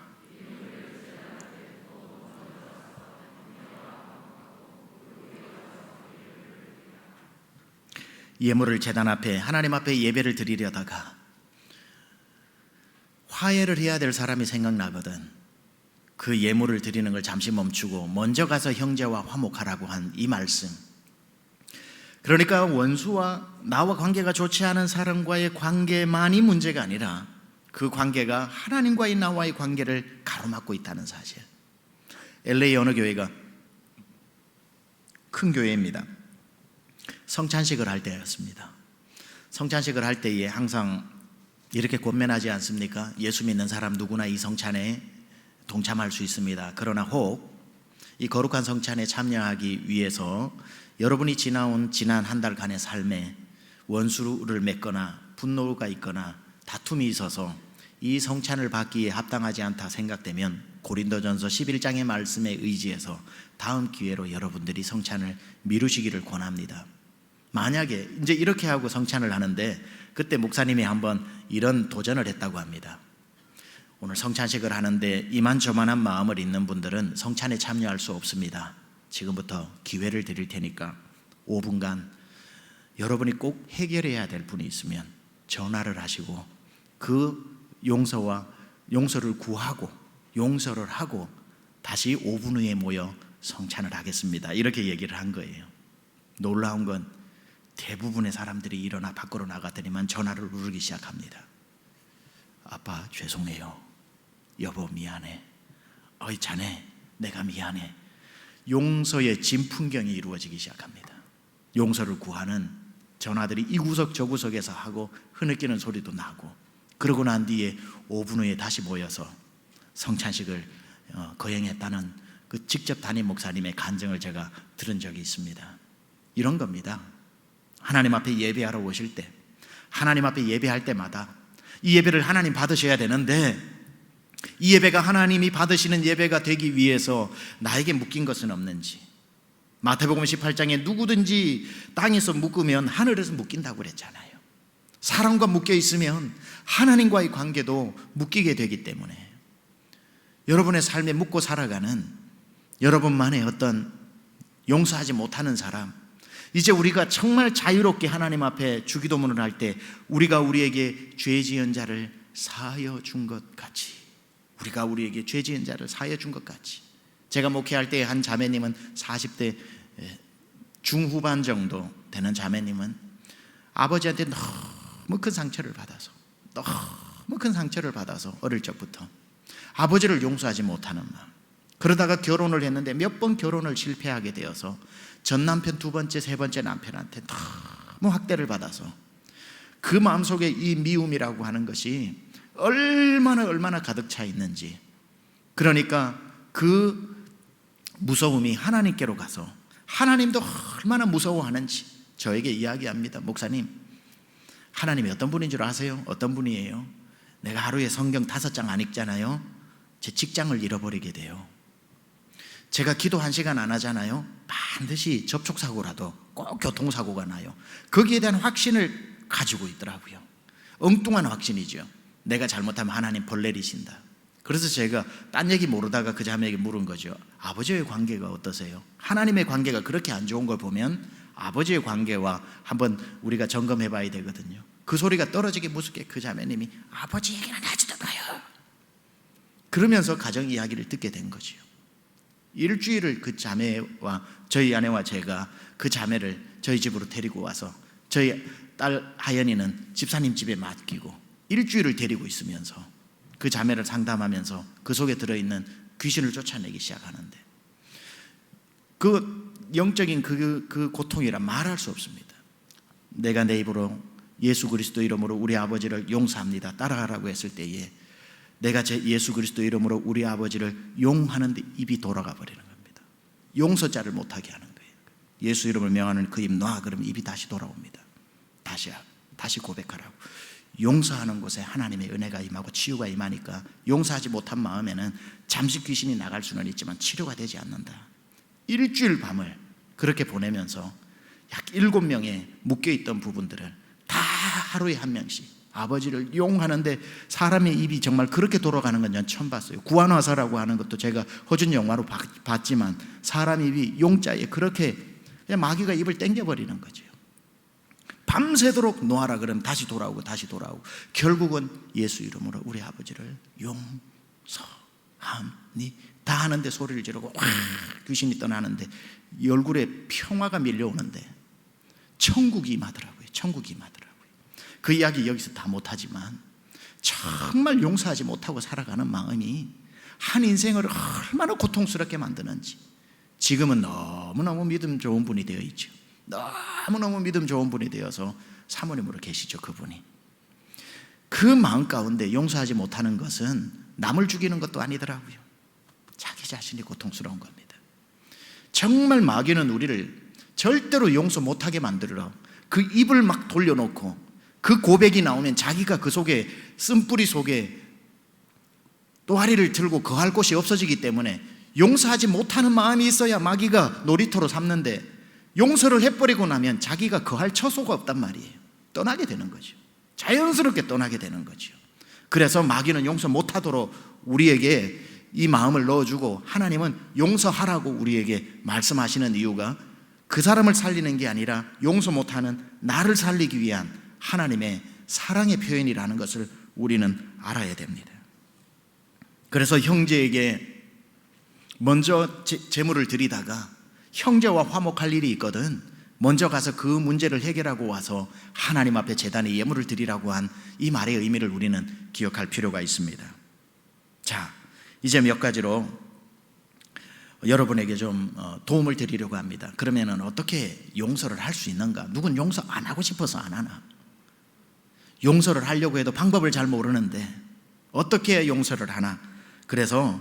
예물을 제단 앞에, 하나님 앞에 예배를 드리려다가 화해를 해야 될 사람이 생각나거든 그 예물을 드리는 걸 잠시 멈추고 먼저 가서 형제와 화목하라고 한 이 말씀, 그러니까 원수와 나와 관계가 좋지 않은 사람과의 관계만이 문제가 아니라 그 관계가 하나님과의 나와의 관계를 가로막고 있다는 사실. LA 어느 교회가 큰 교회입니다. 성찬식을 할 때였습니다. 성찬식을 할 때에 항상 이렇게 권면하지 않습니까? 예수 믿는 사람 누구나 이 성찬에 동참할 수 있습니다. 그러나 혹 이 거룩한 성찬에 참여하기 위해서 여러분이 지난 한 달간의 삶에 원수를 맺거나 분노가 있거나 다툼이 있어서 이 성찬을 받기에 합당하지 않다 생각되면 고린도전서 11장의 말씀에 의지해서 다음 기회로 여러분들이 성찬을 미루시기를 권합니다. 만약에 이제 이렇게 하고 성찬을 하는데 그때 목사님이 한번 이런 도전을 했다고 합니다. 오늘 성찬식을 하는데 이만저만한 마음을 있는 분들은 성찬에 참여할 수 없습니다. 지금부터 기회를 드릴 테니까 5분간 여러분이 꼭 해결해야 될 분이 있으면 전화를 하시고 그 용서를 구하고 용서를 하고 다시 5분 후에 모여 성찬을 하겠습니다. 이렇게 얘기를 한 거예요. 놀라운 건 대부분의 사람들이 일어나 밖으로 나가더니만 전화를 누르기 시작합니다. 아빠 죄송해요. 여보 미안해. 어이 자네 내가 미안해. 용서의 진풍경이 이루어지기 시작합니다. 용서를 구하는 전화들이 이 구석 저 구석에서 하고 흐느끼는 소리도 나고, 그러고 난 뒤에 5분 후에 다시 모여서 성찬식을 거행했다는 그 직접 담임 목사님의 간증을 제가 들은 적이 있습니다. 이런 겁니다. 하나님 앞에 예배하러 오실 때, 하나님 앞에 예배할 때마다 이 예배를 하나님 받으셔야 되는데 이 예배가 하나님이 받으시는 예배가 되기 위해서 나에게 묶인 것은 없는지, 마태복음 18장에 누구든지 땅에서 묶으면 하늘에서 묶인다고 그랬잖아요. 사람과 묶여 있으면 하나님과의 관계도 묶이게 되기 때문에 여러분의 삶에 묶고 살아가는 여러분만의 어떤 용서하지 못하는 사람, 이제 우리가 정말 자유롭게 하나님 앞에 주기도문을 할 때 우리가 우리에게 죄 지은 자를 사하여 준 것 같이, 우리가 우리에게 죄 지은 자를 사하여 준 것 같이. 제가 목회할 때 한 자매님은 40대 중후반 정도 되는 자매님은 아버지한테 너무 큰 상처를 받아서 어릴 적부터 아버지를 용서하지 못하는 마음, 그러다가 결혼을 했는데 몇 번 결혼을 실패하게 되어서 전 남편 두 번째 세 번째 남편한테 너무 학대를 받아서 그 마음속에 이 미움이라고 하는 것이 얼마나 가득 차 있는지, 그러니까 그 무서움이 하나님께로 가서 하나님도 얼마나 무서워하는지 저에게 이야기합니다. 목사님, 하나님이 어떤 분인 줄 아세요? 어떤 분이에요? 내가 하루에 성경 5장 안 읽잖아요. 제 직장을 잃어버리게 돼요. 제가 기도 1시간 안 하잖아요. 반드시 접촉사고라도 꼭 교통사고가 나요. 거기에 대한 확신을 가지고 있더라고요. 엉뚱한 확신이죠. 내가 잘못하면 하나님 벌 내리신다. 그래서 제가 딴 얘기 모르다가 그 자매에게 물은 거죠. 아버지의 관계가 어떠세요? 하나님의 관계가 그렇게 안 좋은 걸 보면 아버지의 관계와 한번 우리가 점검해 봐야 되거든요. 그 소리가 떨어지기 무섭게 그 자매님이 아버지 얘기는 하지도 마요. 그러면서 가정 이야기를 듣게 된 거죠. 일주일을 그 자매와 저희 아내와 제가 그 자매를 저희 집으로 데리고 와서 저희 딸 하연이는 집사님 집에 맡기고 일주일을 데리고 있으면서 그 자매를 상담하면서 그 속에 들어있는 귀신을 쫓아내기 시작하는데, 그 영적인 그 고통이라 말할 수 없습니다. 내가 내 입으로 예수 그리스도 이름으로 우리 아버지를 용서합니다, 따라하라고 했을 때에 내가 제 예수 그리스도 이름으로 우리 아버지를 용하는데 입이 돌아가 버리는 겁니다. 용서자를 못하게 하는 거예요. 예수 이름을 명하는 그 입 놔, 그러면 입이 다시 돌아옵니다. 다시 고백하라고. 용서하는 곳에 하나님의 은혜가 임하고 치유가 임하니까 용서하지 못한 마음에는 잠시 귀신이 나갈 수는 있지만 치료가 되지 않는다. 일주일 밤을 그렇게 보내면서 약 7명의 묶여있던 부분들을 다 하루에 1명씩 아버지를 용하는데, 사람의 입이 정말 그렇게 돌아가는 건 전 처음 봤어요. 구한화사라고 하는 것도 제가 허준 영화로 봤지만 사람 입이 용자에 그렇게 그냥 마귀가 입을 땡겨버리는 거죠. 밤새도록 놓아라 그러면 다시 돌아오고 결국은 예수 이름으로 우리 아버지를 용서합니다 하는데 소리를 지르고 확 귀신이 떠나는데 얼굴에 평화가 밀려오는데 천국이 임하더라고요. 그 이야기 여기서 다 못하지만 정말 용서하지 못하고 살아가는 마음이 한 인생을 얼마나 고통스럽게 만드는지 지금은 너무너무 믿음 좋은 분이 되어 있죠. 너무너무 믿음 좋은 분이 되어서 사모님으로 계시죠. 그분이. 그 마음 가운데 용서하지 못하는 것은 남을 죽이는 것도 아니더라고요. 자기 자신이 고통스러운 겁니다. 정말 마귀는 우리를 절대로 용서 못하게 만들어 그 입을 막 돌려놓고 그 고백이 나오면 자기가 그 속에 쓴뿌리 속에 또아리를 들고 거할 곳이 없어지기 때문에 용서하지 못하는 마음이 있어야 마귀가 놀이터로 삼는데, 용서를 해버리고 나면 자기가 거할 처소가 없단 말이에요. 떠나게 되는 거죠. 자연스럽게 떠나게 되는 거죠. 그래서 마귀는 용서 못하도록 우리에게 이 마음을 넣어주고 하나님은 용서하라고 우리에게 말씀하시는 이유가 그 사람을 살리는 게 아니라 용서 못하는 나를 살리기 위한 하나님의 사랑의 표현이라는 것을 우리는 알아야 됩니다. 그래서 형제에게 먼저 재물을 드리다가 형제와 화목할 일이 있거든 먼저 가서 그 문제를 해결하고 와서 하나님 앞에 제단에 예물을 드리라고 한 이 말의 의미를 우리는 기억할 필요가 있습니다. 자, 이제 몇 가지로 여러분에게 좀 도움을 드리려고 합니다. 그러면 어떻게 용서를 할 수 있는가? 누군 용서 안 하고 싶어서 안 하나? 용서를 하려고 해도 방법을 잘 모르는데 어떻게 해야 용서를 하나? 그래서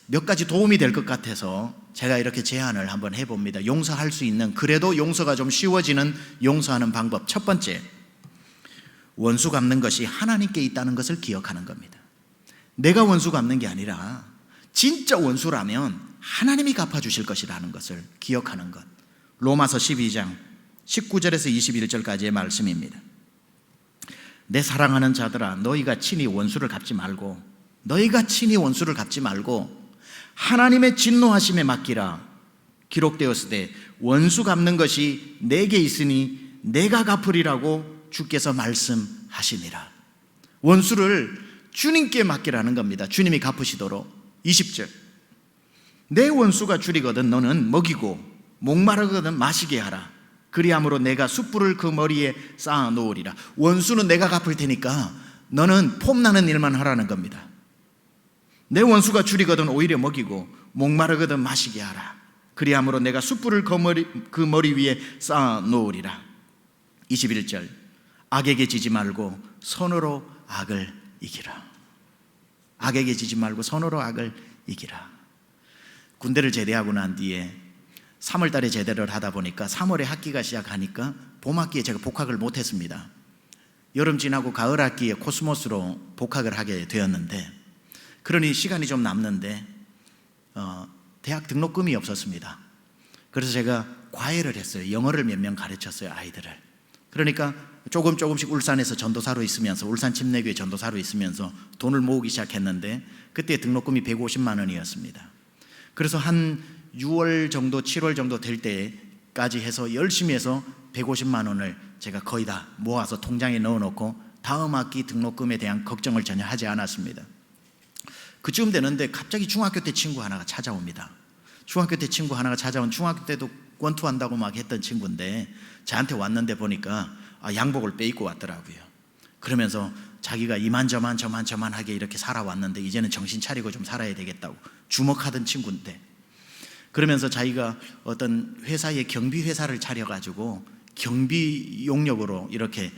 몇 가지 도움이 될 것 같아서 제가 이렇게 제안을 한번 해봅니다. 용서할 수 있는, 그래도 용서가 좀 쉬워지는 용서하는 방법. 첫 번째, 원수 갚는 것이 하나님께 있다는 것을 기억하는 겁니다. 내가 원수 갚는 게 아니라 진짜 원수라면 하나님이 갚아주실 것이라는 것을 기억하는 것. 로마서 12장 19절에서 21절까지의 말씀입니다. 내 사랑하는 자들아, 너희가 친히 원수를 갚지 말고 하나님의 진노하심에 맡기라. 기록되었으되 원수 갚는 것이 내게 있으니 내가 갚으리라고 주께서 말씀하시니라. 원수를 주님께 맡기라는 겁니다. 주님이 갚으시도록. 20절, 내 원수가 줄이거든 너는 먹이고 목마르거든 마시게 하라. 그리함으로 내가 숯불을 그 머리에 쌓아 놓으리라. 원수는 내가 갚을 테니까 너는 폼나는 일만 하라는 겁니다. 내 원수가 줄이거든 오히려 먹이고 목마르거든 마시게 하라. 그리함으로 내가 숯불을 그 머리 위에 쌓아 놓으리라. 21절, 악에게 지지 말고 선으로 악을 이기라. 악에게 지지 말고 선으로 악을 이기라. 군대를 제대하고 난 뒤에 3월 달에 제대를 하다 보니까 3월에 학기가 시작하니까 봄 학기에 제가 복학을 못했습니다. 여름 지나고 가을 학기에 코스모스로 복학을 하게 되었는데, 그러니 시간이 좀 남는데 대학 등록금이 없었습니다. 그래서 제가 과외를 했어요. 영어를 몇 명 가르쳤어요, 아이들을. 그러니까 조금씩 울산에서 전도사로 있으면서, 울산 침례교회 전도사로 있으면서 돈을 모으기 시작했는데, 그때 등록금이 150만 원이었습니다. 그래서 한 6월 정도 7월 정도 될 때까지 해서 열심히 해서 150만 원을 제가 거의 다 모아서 통장에 넣어놓고 다음 학기 등록금에 대한 걱정을 전혀 하지 않았습니다. 그쯤 되는데 갑자기 중학교 때 친구 하나가 찾아옵니다. 중학교 때 친구 하나가 찾아온, 중학교 때도 권투한다고 막 했던 친구인데 저한테 왔는데 보니까 양복을 빼입고 왔더라고요. 그러면서 자기가 이만저만하게 이렇게 살아왔는데 이제는 정신 차리고 좀 살아야 되겠다고 주목하던 친구인데, 그러면서 자기가 어떤 회사에 경비 회사를 차려가지고 경비 용역으로 이렇게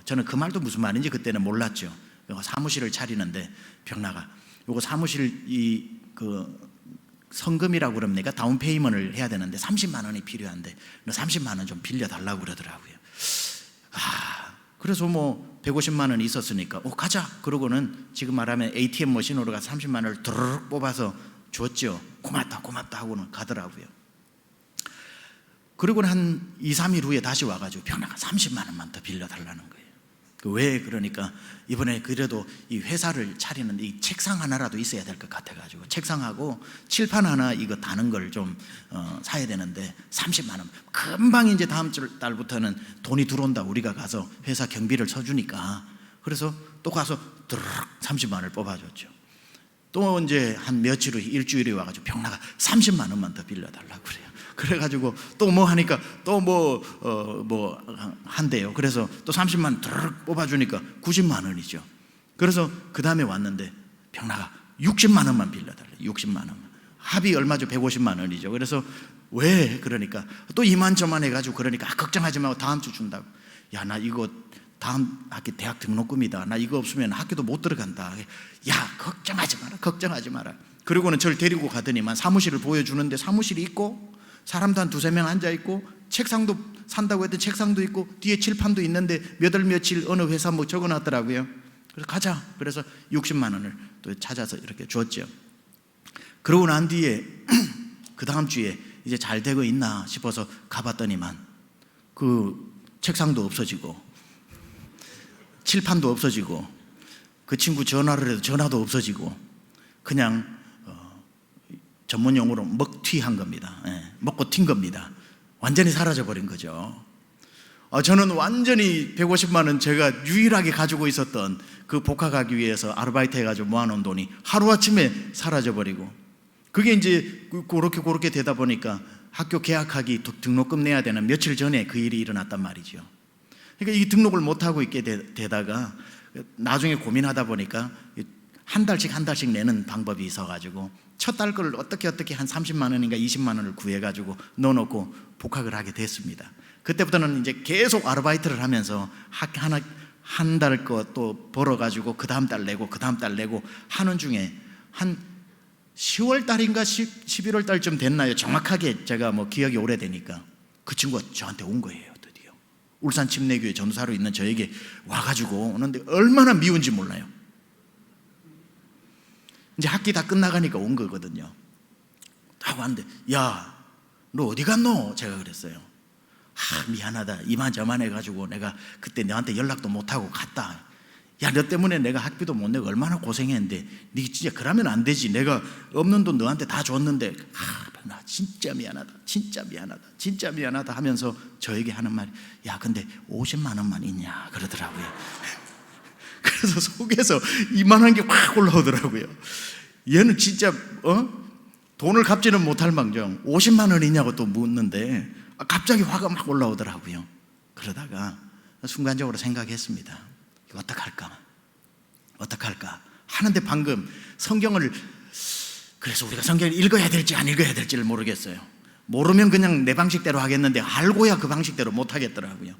저는 그 말도 무슨 말인지 그때는 몰랐죠. 사무실을 차리는데, 병나가 요거 사무실 그 성금이라고 그럽니까? 다운 페이먼트를 해야 되는데 30만 원이 필요한데 너 30만 원 좀 빌려달라고 그러더라고요. 그래서 뭐 150만 원이 있었으니까 가자. 그러고는 지금 말하면 ATM 머신으로 가서 30만 원을 드르륵 뽑아서 줬죠. 고맙다 하고는 가더라고요. 그리고는 한 2, 3일 후에 다시 와가지고 병나가 30만 원만 더 빌려달라는 거예요. 왜? 그러니까 이번에 그래도 이 회사를 차리는데 이 책상 하나라도 있어야 될 것 같아가지고 책상하고 칠판 하나 이거 다는 걸 좀 사야 되는데 30만 원 금방 이제 다음 달부터는 돈이 들어온다. 우리가 가서 회사 경비를 쳐주니까. 그래서 또 가서 드르륵 30만 원을 뽑아줬죠. 또 이제 한 며칠 후 일주일에 와가지고 병나가 30만 원만 더 빌려달라고 그래요. 그래가지고 또 뭐 하니까 또 뭐 한대요. 그래서 또 30만 원 드르륵 뽑아주니까 90만 원이죠. 그래서 그 다음에 왔는데 병나가 60만 원만 빌려달래요. 60만 원만. 합이 얼마죠? 150만 원이죠. 그래서 왜? 그러니까 또 이만저만 해가지고 그러니까 걱정하지 말고 다음 주 준다고. 야, 나 이거 다음 학기 대학 등록금이다. 나 이거 없으면 학교도 못 들어간다. 야, 걱정하지 마라. 그리고는 저를 데리고 가더니만 사무실을 보여주는데 사무실이 있고 사람도 한 2-3명 앉아있고 책상도 산다고 했더니 책상도 있고 뒤에 칠판도 있는데 몇 월 며칠 어느 회사 뭐 적어놨더라고요. 그래서 가자. 그래서 60만 원을 또 찾아서 이렇게 줬죠. 그러고 난 뒤에 그 다음 주에 이제 잘 되고 있나 싶어서 가봤더니만 그 책상도 없어지고 칠판도 없어지고 그 친구 전화를 해도 전화도 없어지고 그냥 전문 용어로 먹튀한 겁니다. 먹고 튄 겁니다. 완전히 사라져버린 거죠. 저는 완전히 150만 원 제가 유일하게 가지고 있었던 그 복학하기 위해서 아르바이트 해가지고 모아놓은 돈이 하루아침에 사라져버리고, 그게 이제 그렇게 되다 보니까 학교 개학하기 등록금 내야 되는 며칠 전에 그 일이 일어났단 말이죠. 그러니까 이 등록을 못하고 있게 되다가 나중에 고민하다 보니까 한 달씩 내는 방법이 있어가지고 첫 달 거를 어떻게 한 30만 원인가 20만 원을 구해가지고 넣어놓고 복학을 하게 됐습니다. 그때부터는 이제 계속 아르바이트를 하면서 한 달 거 또 벌어가지고 그 다음 달 내고 하는 중에 한 10월 달인가 11월 달쯤 됐나요? 정확하게 제가 뭐 기억이 오래되니까 그 친구가 저한테 온 거예요. 드디어 울산 침례교회 전도사로 있는 저에게 와가지고 오는데 얼마나 미운지 몰라요. 이제 학기 다 끝나가니까 온 거거든요. 딱 왔는데 야, 너 어디 갔노? 제가 그랬어요. 미안하다. 이만저만 해가지고 내가 그때 너한테 연락도 못하고 갔다. 야, 너 때문에 내가 학비도 못 내고 얼마나 고생했는데 니 진짜 그러면 안 되지. 내가 없는 돈 너한테 다 줬는데 나 진짜 미안하다 하면서 저에게 하는 말이, 야, 근데 50만 원만 있냐 그러더라고요. 그래서 속에서 이만한 게 확 올라오더라고요. 얘는 진짜 돈을 갚지는 못할 망정 50만 원 있냐고 또 묻는데 갑자기 화가 막 올라오더라고요. 그러다가 순간적으로 생각했습니다. 어떡할까 하는데 방금 성경을, 그래서 우리가 성경을 읽어야 될지 안 읽어야 될지를 모르겠어요. 모르면 그냥 내 방식대로 하겠는데 알고야 그 방식대로 못 하겠더라고요.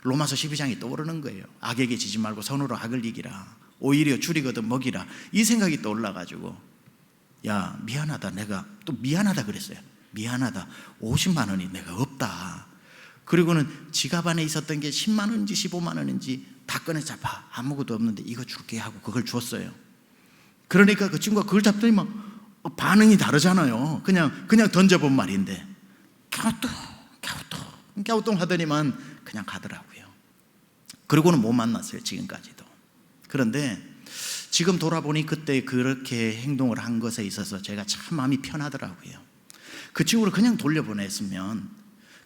로마서 12장이 떠오르는 거예요. 악에게 지지 말고 선으로 악을 이기라. 오히려 줄이거든 먹이라. 이 생각이 떠올라가지고, 야, 미안하다. 내가 또 미안하다 그랬어요. 미안하다. 50만 원이 내가 없다. 그리고는 지갑 안에 있었던 게 10만 원인지 15만 원인지 다 꺼내서 봐. 아무것도 없는데 이거 줄게 하고 그걸 줬어요. 그러니까 그 친구가 그걸 잡더니 막 반응이 다르잖아요. 그냥 던져본 말인데 갸우뚱 하더니만 그냥 가더라고요. 그리고는 못 만났어요, 지금까지도. 그런데 지금 돌아보니 그때 그렇게 행동을 한 것에 있어서 제가 참 마음이 편하더라고요. 그 친구를 그냥 돌려보냈으면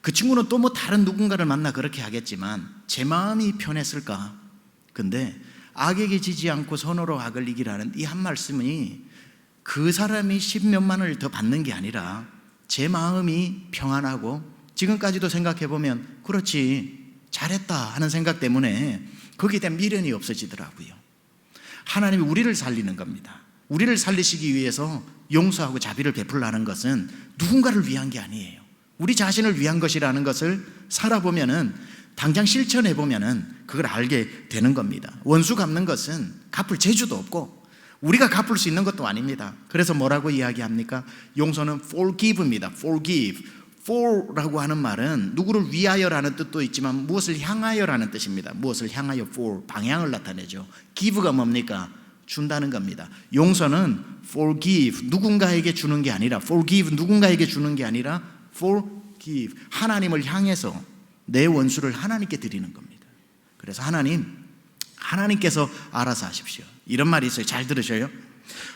그 친구는 또 뭐 다른 누군가를 만나 그렇게 하겠지만 제 마음이 편했을까? 근데 악에게 지지 않고 선으로 악을 이기라는 이 한 말씀이 그 사람이 10몇만 원을 더 받는 게 아니라 제 마음이 평안하고, 지금까지도 생각해보면 그렇지 잘했다 하는 생각 때문에 거기에 대한 미련이 없어지더라고요. 하나님이 우리를 살리는 겁니다. 우리를 살리시기 위해서 용서하고 자비를 베풀라는 것은 누군가를 위한 게 아니에요. 우리 자신을 위한 것이라는 것을 살아보면은, 당장 실천해보면은 그걸 알게 되는 겁니다. 원수 갚는 것은 갚을 재주도 없고 우리가 갚을 수 있는 것도 아닙니다. 그래서 뭐라고 이야기합니까? 용서는 forgive입니다. forgive. for라고 하는 말은 누구를 위하여라는 뜻도 있지만 무엇을 향하여라는 뜻입니다. 무엇을 향하여? for, 방향을 나타내죠. give가 뭡니까? 준다는 겁니다. 용서는 forgive, 누군가에게 주는 게 아니라, forgive, 누군가에게 주는 게 아니라 forgive, 하나님을 향해서 내 원수를 하나님께 드리는 겁니다. 그래서 하나님께서 알아서 하십시오. 이런 말이 있어요. 잘 들으셔요.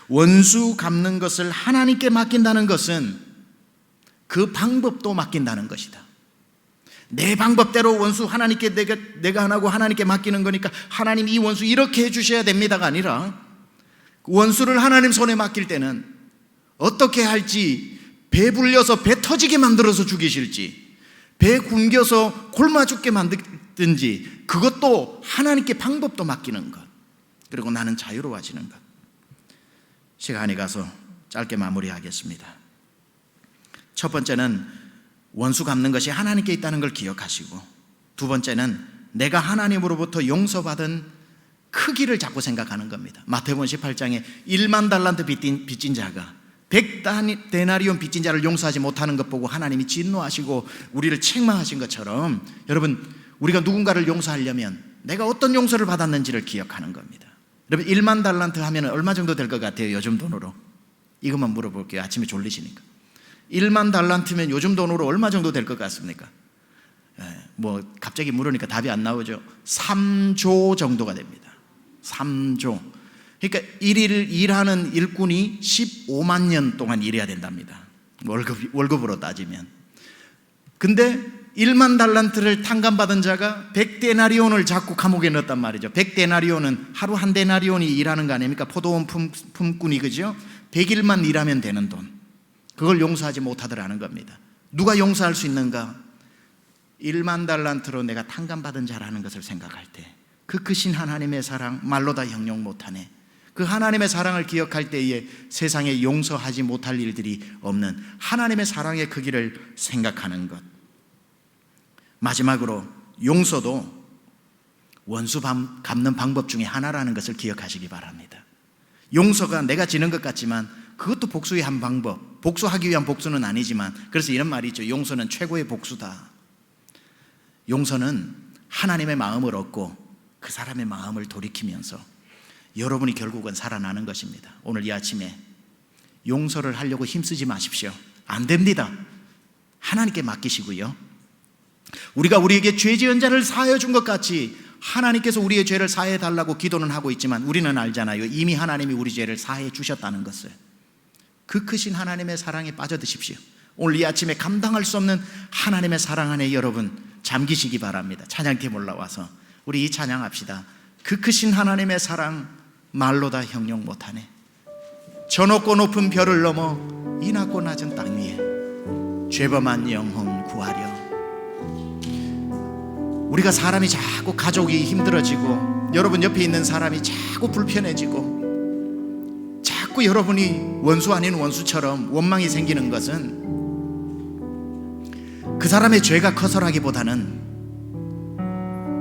원수 갚는 것을 하나님께 맡긴다는 것은 그 방법도 맡긴다는 것이다. 내 방법대로 원수 하나님께 내가 안 하고 하나님께 맡기는 거니까 하나님 이 원수 이렇게 해주셔야 됩니다가 아니라, 원수를 하나님 손에 맡길 때는 어떻게 할지, 배 불려서 배 터지게 만들어서 죽이실지, 배 굶겨서 굶어 죽게 만들든지, 그것도 하나님께 방법도 맡기는 것. 그리고 나는 자유로워지는 것. 시간이 가서 짧게 마무리하겠습니다. 첫 번째는 원수 갚는 것이 하나님께 있다는 걸 기억하시고, 두 번째는 내가 하나님으로부터 용서받은 크기를 자꾸 생각하는 겁니다. 마태복음 18장에 1만 달란트 빚진 자가 100데나리온 빚진 자를 용서하지 못하는 것 보고 하나님이 진노하시고 우리를 책망하신 것처럼, 여러분, 우리가 누군가를 용서하려면 내가 어떤 용서를 받았는지를 기억하는 겁니다. 여러분, 1만 달란트 하면 얼마 정도 될 것 같아요? 요즘 돈으로. 이것만 물어볼게요. 아침에 졸리시니까. 1만 달란트면 요즘 돈으로 얼마 정도 될 것 같습니까? 뭐 갑자기 물으니까 답이 안 나오죠. 3조 정도가 됩니다. 3조. 그러니까 일하는 일꾼이 15만 년 동안 일해야 된답니다. 월급으로 따지면. 근데 1만 달란트를 탕감받은 자가 100데나리온을 자꾸 감옥에 넣었단 말이죠. 100데나리온은 하루 한 데나리온이 일하는 거 아닙니까? 포도원 품꾼이, 그죠? 100일만 일하면 되는 돈. 그걸 용서하지 못하더라는 겁니다. 누가 용서할 수 있는가? 1만 달란트로 내가 탕감받은 자라는 것을 생각할 때 그 크신 하나님의 사랑 말로 다 형용 못하네. 그 하나님의 사랑을 기억할 때에 세상에 용서하지 못할 일들이 없는 하나님의 사랑의 크기를 생각하는 것. 마지막으로 용서도 원수 갚는 방법 중에 하나라는 것을 기억하시기 바랍니다. 용서가 내가 지는 것 같지만 그것도 복수의 한 방법, 복수하기 위한 복수는 아니지만, 그래서 이런 말이 있죠. 용서는 최고의 복수다. 용서는 하나님의 마음을 얻고 그 사람의 마음을 돌이키면서 여러분이 결국은 살아나는 것입니다. 오늘 이 아침에 용서를 하려고 힘쓰지 마십시오. 안 됩니다. 하나님께 맡기시고요. 우리가 우리에게 죄 지은 자를 사하여 준 것 같이 하나님께서 우리의 죄를 사해 달라고 기도는 하고 있지만 우리는 알잖아요. 이미 하나님이 우리 죄를 사해 주셨다는 것을. 그 크신 하나님의 사랑에 빠져드십시오. 오늘 이 아침에 감당할 수 없는 하나님의 사랑 안에 여러분 잠기시기 바랍니다. 찬양팀 올라와서 우리 이 찬양합시다. 그 크신 하나님의 사랑 말로 다 형용 못하네. 저 높고 높은 별을 넘어 이 낮고 낮은 땅 위에 죄범한 영혼 구하려. 우리가 사람이 자꾸 가족이 힘들어지고 여러분 옆에 있는 사람이 자꾸 불편해지고 자꾸 여러분이 원수 아닌 원수처럼 원망이 생기는 것은 그 사람의 죄가 커서라기보다는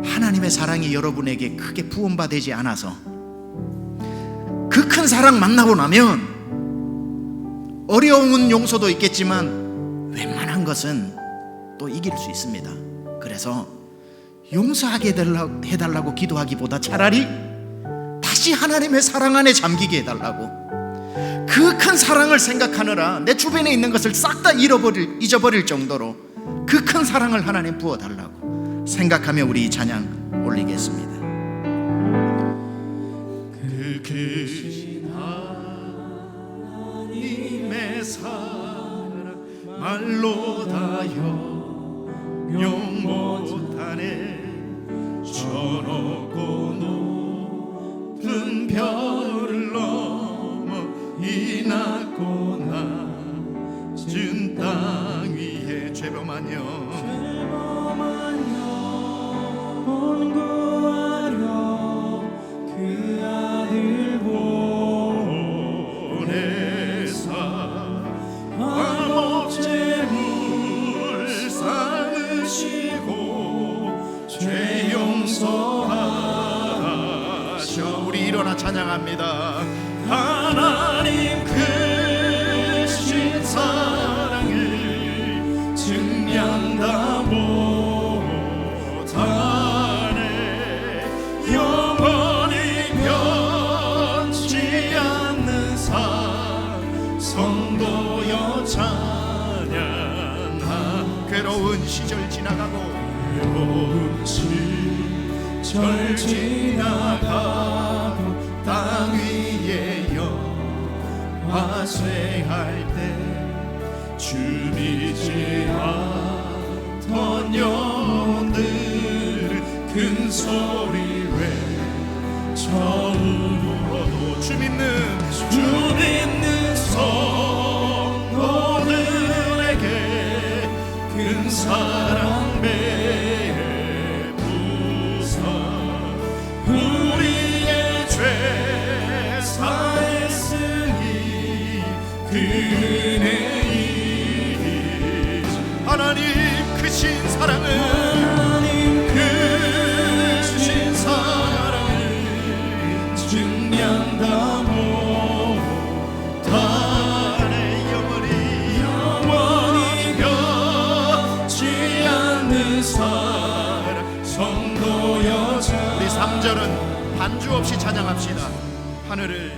하나님의 사랑이 여러분에게 크게 부음받지 않아서 그 큰 사랑 만나고 나면 어려운 용서도 있겠지만 웬만한 것은 또 이길 수 있습니다. 그래서 용서하게 해달라고 기도하기보다 차라리 다시 하나님의 사랑 안에 잠기게 해달라고, 그 큰 사랑을 생각하느라 내 주변에 있는 것을 싹 다 잊어버릴 정도로 그 큰 사랑을 하나님 부어달라고 생각하며 우리 찬양 올리겠습니다. 그 크신 하나님의 사랑 말로 다 형용 못하네. 저 높고 높은 별을 넘어 이 낮고 낮은 땅 위에 죄범하여 구하려 그 아들 보내사 화목제물 삼으시고 죄 용서하셔. 우리 일어나 찬양합니다. 하나님 크신 사랑을 증량 다 못하네. 영원히 변치 않는 사랑 성도여 찬양하. 괴로운 시절 지나가고 괴로운 시절 지나가고 땅 위에 영화쇠할 때 주 믿지 않던 영혼들 큰 소리 외쳐 울어도 주 믿는 성도들에게 큰 사랑 베푸사 우리의 죄 사했으니 그네 하나님 크신 사랑을 증량 다 못하네. 영원히 변치 않는 사랑 성도여 찬양. 우리 3절은 반주 없이 찬양합시다. 하늘을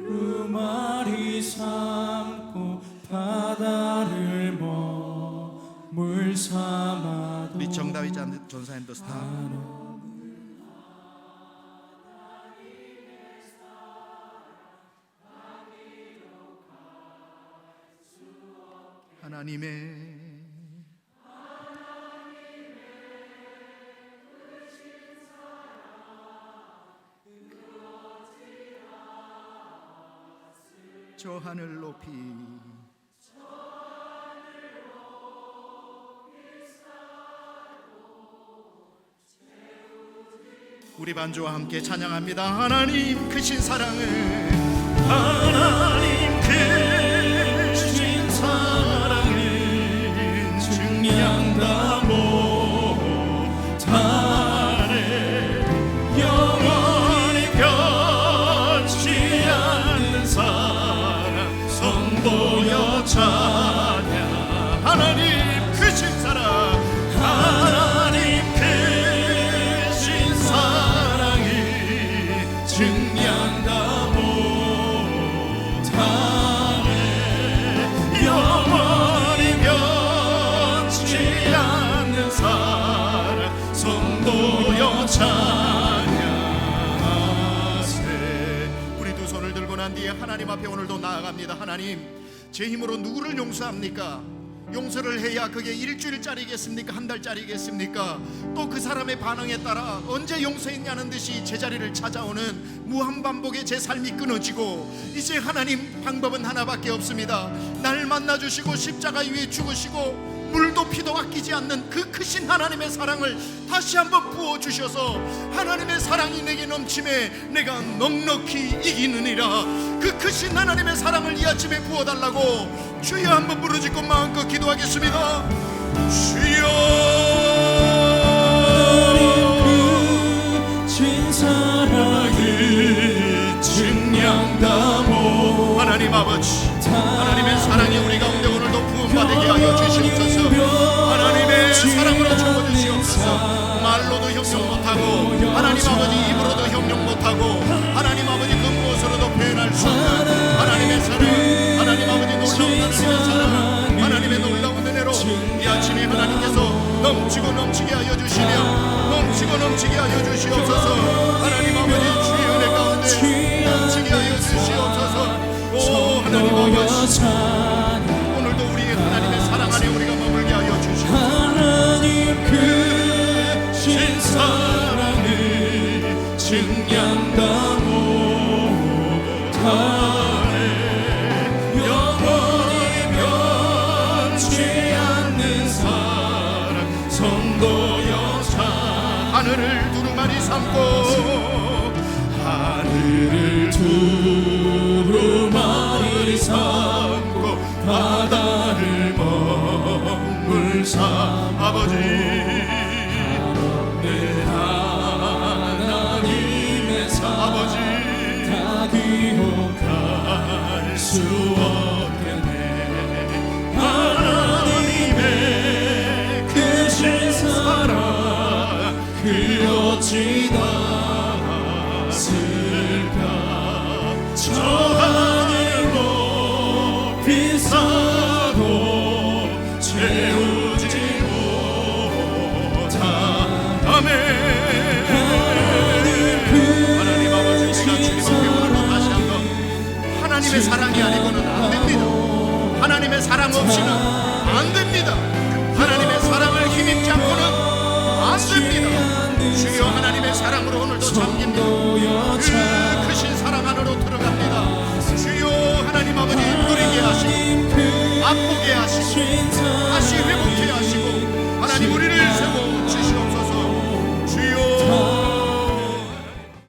두루마리 삼고 바다를 물 삼아도 우리 정다위 전사님도 스탑. 하나님의 저 하늘 높이 우리 반주와 함께 찬양합니다. 하나님 크신 사랑을 하나님 크신 사랑을 증량 다 못하네. 영원히 변치 않는 사랑 성도여 찬양. 하나님 크신 사랑 하나님 크신 사랑을 증량 다 못하네. 영원히 변치 않는 사랑 성도여 찬양하세. 우리 두 손을 들고 난 뒤에 하나님 앞에 오늘도 나아갑니다. 하나님, 제 힘으로 누구를 용서합니까? 용서를 해야 그게 일주일짜리겠습니까? 한 달짜리겠습니까? 또 그 사람의 반응에 따라 언제 용서했냐는 듯이 제자리를 찾아오는 무한반복의 제 삶이 끊어지고, 이제 하나님 방법은 하나밖에 없습니다. 날 만나주시고 십자가 위에 죽으시고 물도 피도 아끼지 않는 그 크신 하나님의 사랑을 다시 한번 부어주셔서 하나님의 사랑이 내게 넘침에 내가 넉넉히 이기느니라. 그 크신 하나님의 사랑을 이 아침에 부어달라고 주여 한번 부르짖고 마음껏 기도하겠습니다. 주여 진 사랑이 증량다모 하나님 아버지, 하나님의 사랑이 우리 가운데 오늘도 부음받게 하여 주시옵소서. 하나님의 사랑으로 채워주시옵소서. 말로도 형용 못하고, 하나님 아버지 입으로도 형용 못하고, 하나님 아버지 그 무엇으로도 표현할 수 없는 하나님의 사랑, 하나님 아버지 놀라운 하나님의 사랑, 하나님의 놀라운 은혜로 이 아침에 하나님께서 넘치고 넘치게 하여 주시며, 넘치고 넘치게 하여 주시옵소서. 하나님 아버지 주의 은혜 가운데 넘치게 하여 주시옵소서. 오 하나님 아버지, 오늘도 우리 하나님의 사랑 안에 우리가 머물게 하여 주시옵소서. 하나님 그 사랑을 증량다모 달에 영원히 변치 않는 사랑 선도여사 하늘을 두루마리 삼고, 하늘을 두루마리 삼고 바다를 먹물 삼 아버지 내 하나님의 아버지 다 기억할 수 없겠네. 하나님의 크신 사랑 그 어찌 닿았을까. 저 하늘 높이 사도 채우지 못한 아멘. 하나님 아버지, 우리가 주님 앞에 오늘도 다시 한번 하나님의 사랑이 아니고는 안 됩니다. 하나님의 사랑 없이는 안 됩니다. 하나님의 사랑을 힘입지 않고는 안 됩니다. 주여 하나님의 사랑으로 오늘도 잠깁니다. 그 크신 사랑 안으로 들어갑니다. 주여 하나님 아버지 누리게 하시고 맛보게 하시고